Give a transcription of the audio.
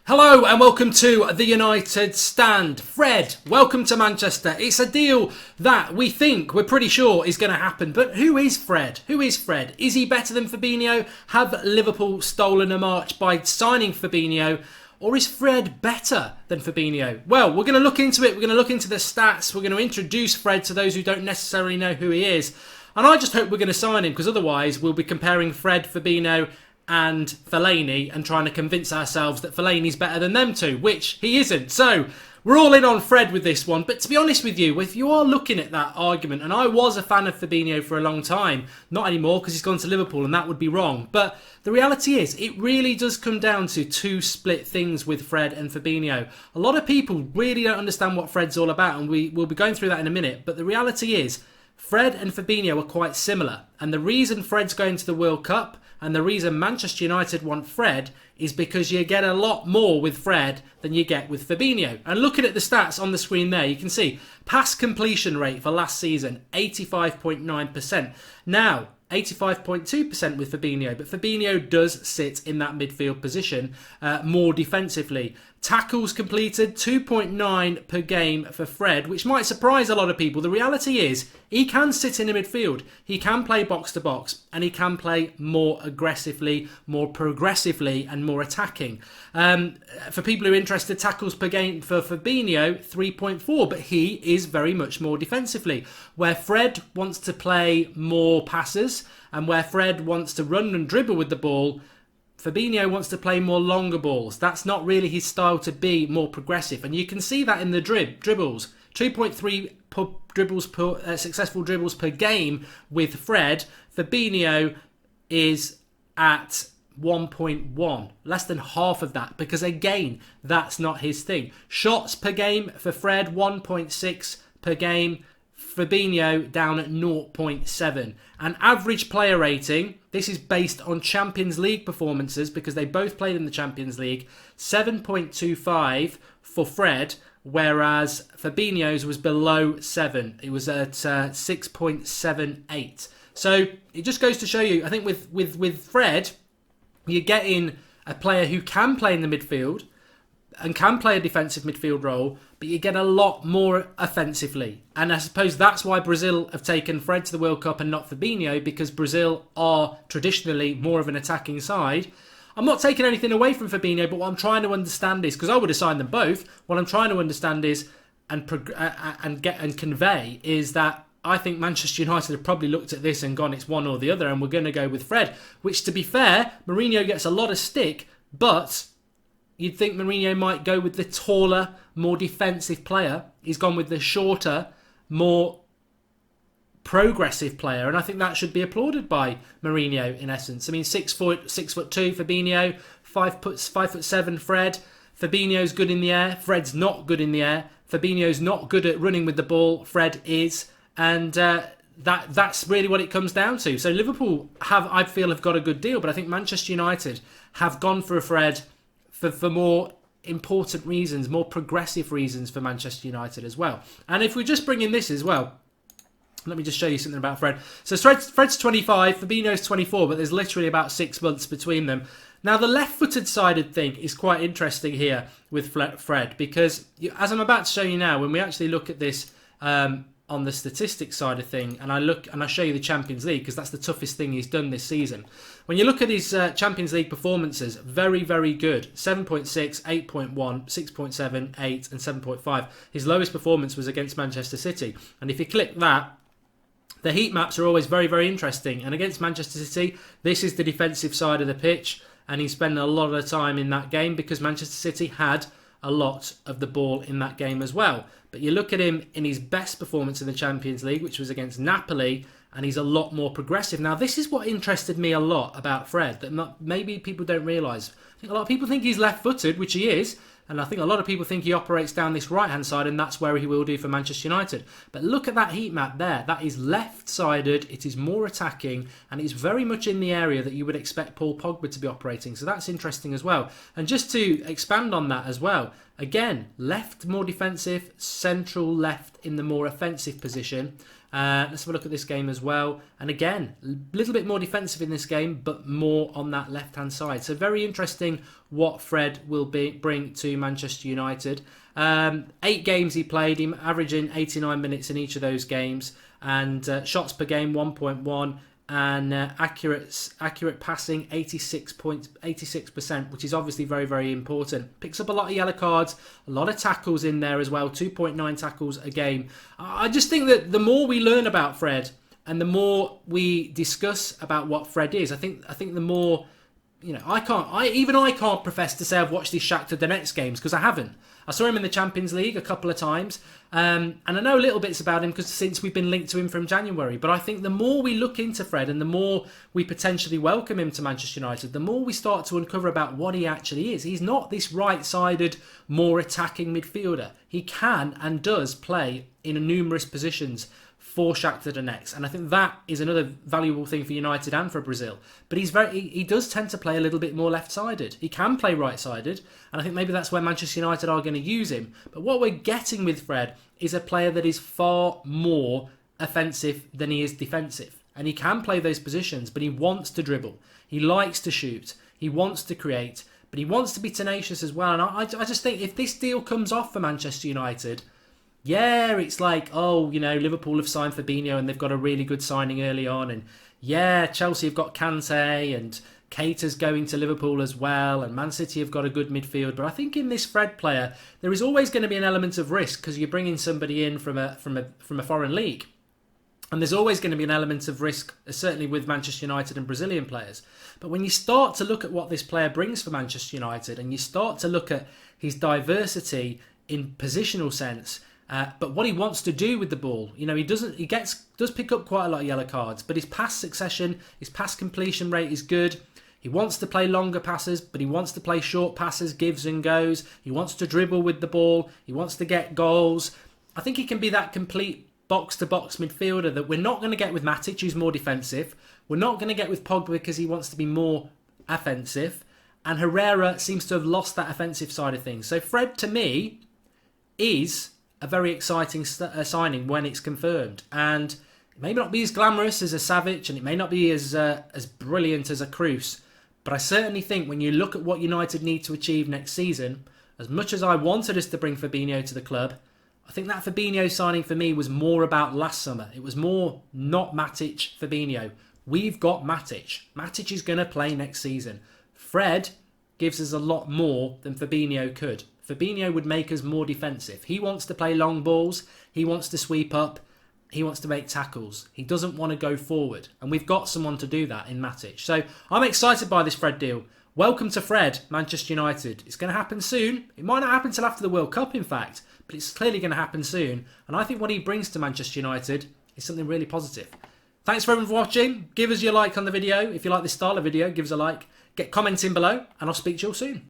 Hello and welcome to the United Stand. Fred, welcome to Manchester. It's a deal that we're pretty sure is going to happen. But who is Fred? Who is Fred? Is he better than Fabinho? Have Liverpool stolen a march by signing Fabinho? Or is Fred better than Fabinho? Well, we're going to look into it. We're going to look into the stats. We're going to introduce Fred to those who don't necessarily know who he is. And I just hope we're going to sign him, because otherwise we'll be comparing Fred, Fabinho and Fellaini and trying to convince ourselves that Fellaini's better than them two, which he isn't. So we're all in on Fred with this one. But to be honest with you, if you are looking at that argument, and I was a fan of Fabinho for a long time, not anymore because he's gone to Liverpool and that would be wrong. But the reality is, it really does come down to two split things with Fred and Fabinho. A lot of people really don't understand what Fred's all about, and we'll be going through that in a minute. But the reality is, Fred and Fabinho are quite similar. And the reason Fred's going to the World Cup and the reason Manchester United want Fred is because you get a lot more with Fred than you get with Fabinho. And looking at the stats on the screen there, you can see pass completion rate for last season, 85.9%. Now, 85.2% with Fabinho, but Fabinho does sit in that midfield position more defensively. Tackles completed, 2.9 per game for Fred, which might surprise a lot of people. The reality is, he can sit in the midfield, he can play box to box, and he can play more aggressively, more progressively, and more attacking. For people who are interested, tackles per game for Fabinho, 3.4, but he is very much more defensively. Where Fred wants to play more passes, and where Fred wants to run and dribble with the ball, Fabinho wants to play more longer balls. That's not really his style to be more progressive. And you can see that in the dribbles. 2.3 successful dribbles per game with Fred. Fabinho is at 1.1. Less than half of that. Because again, that's not his thing. Shots per game for Fred, 1.6 per game. Fabinho down at 0.7. And average player rating, this is based on Champions League performances because they both played in the Champions League, 7.25 for Fred, whereas Fabinho's was below 7. It was at 6.78. So it just goes to show you, I think with Fred, you're getting a player who can play in the midfield and can play a defensive midfield role, but you get a lot more offensively. And I suppose that's why Brazil have taken Fred to the World Cup and not Fabinho, because Brazil are traditionally more of an attacking side. I'm not taking anything away from Fabinho, but what I'm trying to understand is, because I would have signed them both, what I'm trying to understand is and convey is that I think Manchester United have probably looked at this and gone, it's one or the other, and we're going to go with Fred. Which, to be fair, Mourinho gets a lot of stick, but you'd think Mourinho might go with the taller, more defensive player. He's gone with the shorter, more progressive player, and I think that should be applauded by Mourinho in essence. I mean, 6'2" Fabinho, 5'7" Fred. Fabinho's good in the air. Fred's not good in the air. Fabinho's not good at running with the ball. Fred is, and that's really what it comes down to. So Liverpool I feel have got a good deal, but I think Manchester United have gone for a Fred for more important reasons, more progressive reasons for Manchester United as well. And if we just bring in this as well, let me just show you something about Fred. So Fred's 25, Fabinho's 24, but there's literally about 6 months between them. Now, the left-footed sided thing is quite interesting here with Fred, because as I'm about to show you now, when we actually look at this on the statistics side of thing, and I show you the Champions League, because that's the toughest thing he's done this season. When you look at his Champions League performances, very, very good. 7.6, 8.1, 6.7, 8 and 7.5. His lowest performance was against Manchester City. And if you click that, the heat maps are always very, very interesting. And against Manchester City, this is the defensive side of the pitch. And he spent a lot of time in that game because Manchester City had a lot of the ball in that game as well. But you look at him in his best performance in the Champions League, which was against Napoli, and he's a lot more progressive. Now, this is what interested me a lot about Fred, that maybe people don't realise. I think a lot of people think he's left-footed, which he is, and I think a lot of people think he operates down this right-hand side, and that's where he will do for Manchester United. But look at that heat map there. That is left-sided, it is more attacking, and it's very much in the area that you would expect Paul Pogba to be operating. So that's interesting as well. And just to expand on that as well, again, left more defensive, central left in the more offensive position. Let's have a look at this game as well. And again, a little bit more defensive in this game, but more on that left-hand side. So very interesting what Fred will bring to Manchester United. 8 games he played, him averaging 89 minutes in each of those games. And shots per game, 1.1. And accurate passing 86%, which is obviously very, very important. Picks up a lot of yellow cards, a lot of tackles in there as well, 2.9 tackles a game. I just think that the more we learn about Fred and the more we discuss about what Fred is, I think the more, you know, I can't profess to say I've watched these Shakhtar Donetsk games because I haven't. I saw him in the Champions League a couple of times, and I know little bits about him because since we've been linked to him from January. But I think the more we look into Fred and the more we potentially welcome him to Manchester United, the more we start to uncover about what he actually is. He's not this right-sided, more attacking midfielder. He can and does play in numerous positions for Shakhtar Donetsk, and I think that is another valuable thing for United and for Brazil. But he does tend to play a little bit more left-sided. He can play right-sided, and I think maybe that's where Manchester United are going to use him. But what we're getting with Fred is a player that is far more offensive than he is defensive, and he can play those positions, but he wants to dribble. He likes to shoot. He wants to create, but he wants to be tenacious as well. And I just think if this deal comes off for Manchester United, yeah, it's like, oh, you know, Liverpool have signed Fabinho and they've got a really good signing early on. And yeah, Chelsea have got Kante and Keita's going to Liverpool as well. And Man City have got a good midfield. But I think in this Fred player, there is always going to be an element of risk because you're bringing somebody in from a foreign league. And there's always going to be an element of risk, certainly with Manchester United and Brazilian players. But when you start to look at what this player brings for Manchester United and you start to look at his diversity in positional sense, but what he wants to do with the ball, you know, he does pick up quite a lot of yellow cards, but his pass succession, his pass completion rate is good. He wants to play longer passes, but he wants to play short passes, gives and goes. He wants to dribble with the ball. He wants to get goals. I think he can be that complete box-to-box midfielder that we're not going to get with Matic, who's more defensive. We're not going to get with Pogba because he wants to be more offensive. And Herrera seems to have lost that offensive side of things. So Fred, to me, is a very exciting signing when it's confirmed, and it may not be as glamorous as a Savic, and it may not be as brilliant as a Kroos, but I certainly think when you look at what United need to achieve next season, as much as I wanted us to bring Fabinho to the club, I think that Fabinho signing for me was more about last summer. It was more not Matic, Fabinho. We've got Matic. Matic is going to play next season. Fred gives us a lot more than Fabinho could. Fabinho would make us more defensive. He wants to play long balls. He wants to sweep up. He wants to make tackles. He doesn't want to go forward. And we've got someone to do that in Matic. So I'm excited by this Fred deal. Welcome to Fred, Manchester United. It's going to happen soon. It might not happen until after the World Cup, in fact. But it's clearly going to happen soon. And I think what he brings to Manchester United is something really positive. Thanks for everyone for watching. Give us your like on the video. If you like this style of video, give us a like. Get commenting below. And I'll speak to you all soon.